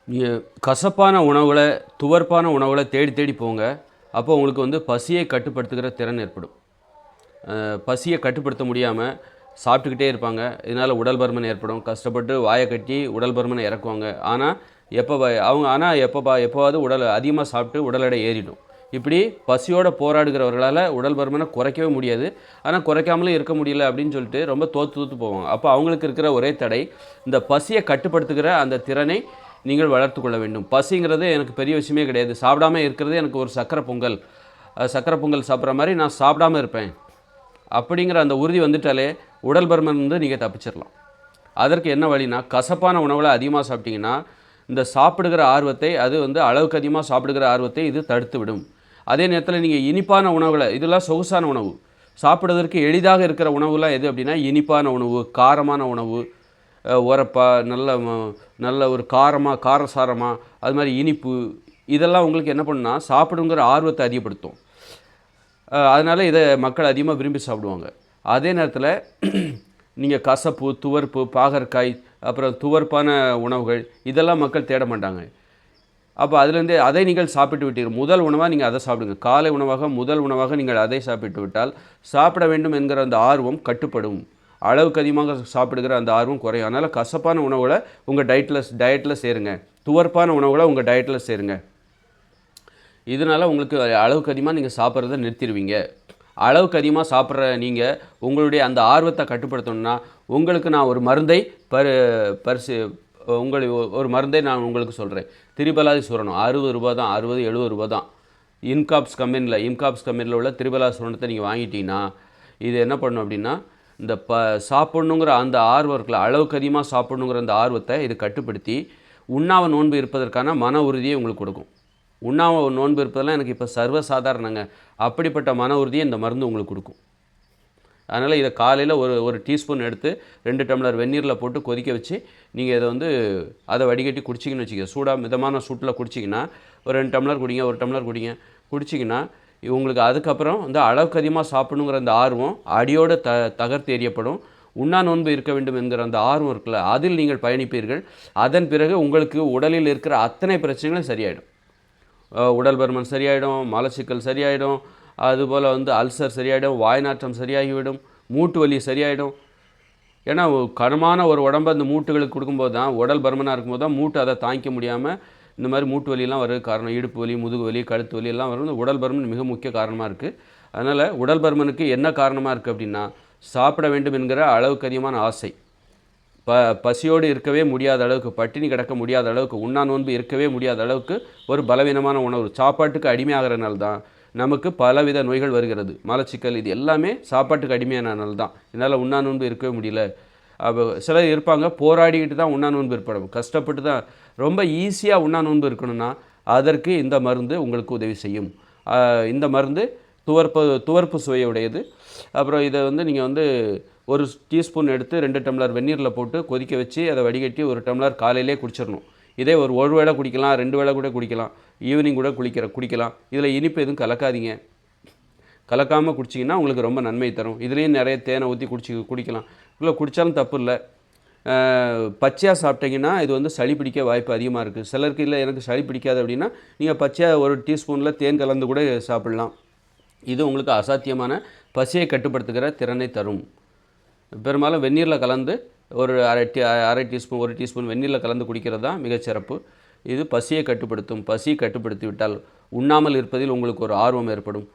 நீங்கள் கசப்பான உணவுகளை துவர்ப்பான உணவுகளை தேடி தேடி போங்க. அப்போ உங்களுக்கு வந்து பசியை கட்டுப்படுத்துகிற திறன் ஏற்படும். பசியை கட்டுப்படுத்த முடியாமல் சாப்பிட்டுக்கிட்டே இருப்பாங்க. இதனால் உடல் பருமன் ஏற்படும். கஷ்டப்பட்டு வாயை கட்டி உடல் பருமனை இறக்குவாங்க. ஆனால் எப்போவாவது உடல் அதிகமாக சாப்பிட்டு உடல் எடை ஏறிடும். இப்படி பசியோடு போராடுகிறவர்களால் உடல் பருமனை குறைக்கவே முடியாது. ஆனால் குறைக்காமலும் இருக்க முடியல அப்படின்னு சொல்லிட்டு ரொம்ப தோற்று போவாங்க. அப்போ அவங்களுக்கு இருக்கிற ஒரே தடை இந்த பசியை கட்டுப்படுத்துகிற அந்த திறனை நீங்கள் வளர்த்து கொள்ள வேண்டும். பசிங்கிறது எனக்கு பெரிய விஷயமே கிடையாது. சாப்பிடாமல் இருக்கிறது எனக்கு ஒரு சக்கரை பொங்கல் சாப்பிட்ற மாதிரி நான் சாப்பிடாமல் இருப்பேன் அப்படிங்கிற அந்த உறுதி வந்துட்டாலே உடல் பருமன் வந்து நீங்கள் தப்பிச்சிடலாம். அதற்கு என்ன வழினா, கசப்பான உணவுகளை அதிகமாக சாப்பிட்டீங்கன்னா இந்த சாப்பிடுகிற ஆர்வத்தை அது வந்து அளவுக்கு அதிகமாக சாப்பிடுகிற ஆர்வத்தை இது தடுத்து விடும். அதே நேரத்தில் நீங்கள் இனிப்பான உணவுகளை, இதெல்லாம் சொகுசான உணவு, சாப்பிடுவதற்கு எளிதாக இருக்கிற உணவுலாம் எது அப்படின்னா இனிப்பான உணவு, காரமான உணவு, உரப்பாக நல்ல ஒரு காரசாரமாக அது மாதிரி இனிப்பு, இதெல்லாம் உங்களுக்கு என்ன பண்ணுன்னா சாப்பிடுங்கிற ஆர்வத்தை அதிகப்படுத்தும். அதனால் இதை மக்கள் அதிகமாக விரும்பி சாப்பிடுவாங்க. அதே நேரத்தில் நீங்கள் கசப்பு, துவர்ப்பு, பாகற்காய், அப்புறம் துவர்ப்பான உணவுகள் இதெல்லாம் மக்கள் தேட மாட்டாங்க. அப்போ அதுலேருந்தே அதை நீங்கள் சாப்பிட்டு விட்டீர்கள். முதல் உணவாக நீங்கள் அதை சாப்பிடுங்க. காலை உணவாக முதல் உணவாக நீங்கள் அதை சாப்பிட்டு விட்டால் சாப்பிட வேண்டும் என்கிற அந்த ஆர்வம் கட்டுப்படும். அளவுக்கு அதிகமாக சாப்பிடுகிற அந்த ஆர்வம் குறையும். அதனால் கசப்பான உணவுகளை உங்கள் டயட்டில் சேருங்க. துவர்ப்பான உணவுகளை உங்கள் டயட்டில் சேருங்க. இதனால் உங்களுக்கு அளவுக்கு அதிகமாக நீங்கள் சாப்பிட்றத நிறுத்திடுவீங்க. அளவுக்கு அதிகமாக சாப்பிட்ற நீங்கள் உங்களுடைய அந்த ஆர்வத்தை கட்டுப்படுத்தணும்னா உங்களுக்கு நான் ஒரு மருந்தை ஒரு மருந்தை நான் உங்களுக்கு சொல்கிறேன். திரிபலாதி சூரணம் 60 ரூபா தான், 60-70 ரூபா தான். இன்காப்ஸ் கம்பெனியில் உள்ள திரிபலாதி சூரணத்தை நீங்கள் வாங்கிட்டீங்கன்னா இது என்ன பண்ணணும் அப்படின்னா, இந்த சாப்பிட்ணுங்கிற அந்த ஆர்வம் இருக்குல்ல, அளவுக்கு அதிகமாக சாப்பிட்ணுங்கிற அந்த ஆர்வத்தை இது கட்டுப்படுத்தி உண்ணாவ நோன்பு இருப்பதற்கான மன உறுதியை உங்களுக்கு கொடுக்கும். உண்ணாவ நோன்பு இருப்பதெல்லாம் எனக்கு இப்போ சர்வசாதாரணங்க. அப்படிப்பட்ட மன உறுதியை இந்த மருந்து உங்களுக்கு கொடுக்கும். அதனால் இதை காலையில் ஒரு டீஸ்பூன் எடுத்து 2 டம்ளர் வெந்நீரில் போட்டு கொதிக்க வச்சு நீங்கள் இதை வந்து அதை வடிகட்டி குடிச்சிங்கன்னு வச்சுக்க. மிதமான சூட்டில் குடிச்சிங்கன்னா ஒரு 2 டம்ளர் குடிங்க, 1 டம்ளர் குடிச்சிங்கன்னா உங்களுக்கு அதுக்கப்புறம் வந்து அளவுக்கு அதிகமாக சாப்பிடணுங்கிற அந்த ஆர்வம் அடியோடு தகர்த்து எறியப்படும். உண்ணா நோன்பு இருக்க வேண்டும் என்கிற அந்த ஆர்வம் இருக்குல்ல, அதில் நீங்கள் பயணிப்பீர்கள். அதன் பிறகு உங்களுக்கு உடலில் இருக்கிற அத்தனை பிரச்சனைகளும் சரியாயிடும். உடல் பருமன் சரியாயிடும், மலச்சிக்கல் சரியாயிடும், அதுபோல் வந்து அல்சர் சரியாயிடும், வாய்நாற்றம் சரியாகிவிடும், மூட்டு வலி சரியாயிடும். ஏன்னா கனமான ஒரு உடம்பை அந்த மூட்டுகளுக்கு கொடுக்கும்போது தான், உடல் பருமனாக இருக்கும்போது தான் மூட்டு அதை தாங்கிக்க முடியாமல் இந்த மாதிரி மூட்டு வலியெல்லாம் வர்றது காரணம். இடுப்பு வலி, முதுகு வலி, கழுத்து வலி எல்லாம் வரும். உடல் பருமன் மிக முக்கிய காரணமாக இருக்குது. அதனால் உடல் பருமனுக்கு என்ன காரணமாக இருக்குது அப்படின்னா, சாப்பிட வேண்டும் என்கிற அளவுக்கு அதிகமான ஆசை, பசியோடு இருக்கவே முடியாத அளவுக்கு, பட்டினி கிடக்க முடியாத அளவுக்கு, உண்ணா நோன்பு இருக்கவே முடியாத அளவுக்கு ஒரு பலவீனமான உணவு, சாப்பாட்டுக்கு அடிமையாகிறனால தான் நமக்கு பலவித நோய்கள் வருகிறது. மலச்சிக்கல், இது எல்லாமே சாப்பாட்டுக்கு அடிமையானனால தான். இதனால் உண்ணா நோன்பு இருக்கவே முடியல. அப்போ சிலர் இருப்பாங்க, போராடிக்கிட்டு தான் உண்ணா நோன்பு இருப்பாங்க, கஷ்டப்பட்டு தான். ரொம்ப ஈஸியாக உண்ணா நோன்பு இருக்கணும்னா அதற்கு இந்த மருந்து உங்களுக்கு உதவி செய்யும். இந்த மருந்து துவர்ப்பு சுவையுடையது. அப்புறம் இதை வந்து நீங்கள் வந்து ஒரு டீஸ்பூன் எடுத்து 2 டம்ளர் வெந்நீரில் போட்டு கொதிக்க வச்சு அதை வடிகட்டி 1 டம்ளர் காலையிலே குடிச்சிடணும். இதே ஒரு வேளை குடிக்கலாம், 2 வேளை கூட குடிக்கலாம், ஈவினிங் கூட குடிக்கலாம். இதில் இனிப்பு எதுவும் கலக்காதீங்க. கலக்காமல் குடிச்சிங்கன்னா உங்களுக்கு ரொம்ப நன்மை தரும். இதுலேயும் நிறைய தேனை ஊற்றி குடிக்கலாம். இல்லை குடித்தாலும் தப்பு இல்லை. பச்சையாக சாப்பிட்டீங்கன்னா இது வந்து சளி பிடிக்க வாய்ப்பு அதிகமாக இருக்குது. சிலருக்கு இல்லை எனக்கு சளி பிடிக்காது அப்படின்னா நீங்கள் பச்சையாக ஒரு டீஸ்பூனில் தேன் கலந்து கூட சாப்பிட்லாம். இது உங்களுக்கு அசாத்தியமான பசியை கட்டுப்படுத்துகிற திறனை தரும். பெரும்பாலும் வெந்நீரில் கலந்து ஒரு அரை டீஸ்பூன் 1 டீஸ்பூன் வெந்நீரில் கலந்து குடிக்கிறது தான் மிகச்சிறப்பு. இது பசியை கட்டுப்படுத்தும். பசியை கட்டுப்படுத்தி விட்டால் உண்ணாமல் இருப்பதில் உங்களுக்கு ஒரு ஆர்வம் ஏற்படும்.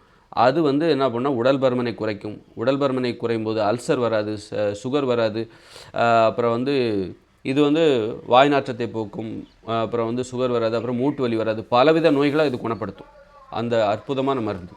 அது வந்து என்ன பண்ணால் உடல் பருமனை குறைக்கும். உடல் பருமனை குறையும் போது அல்சர் வராது, சுகர் வராது. அப்புறம் வந்து இது வந்து வாய் நாற்றத்தை போக்கும். அப்புறம் வந்து சுகர் வராது, அப்புறம் மூட்டு வலி வராது, பலவித நோய்களை இது குணப்படுத்தும். அந்த அற்புதமான மருந்து.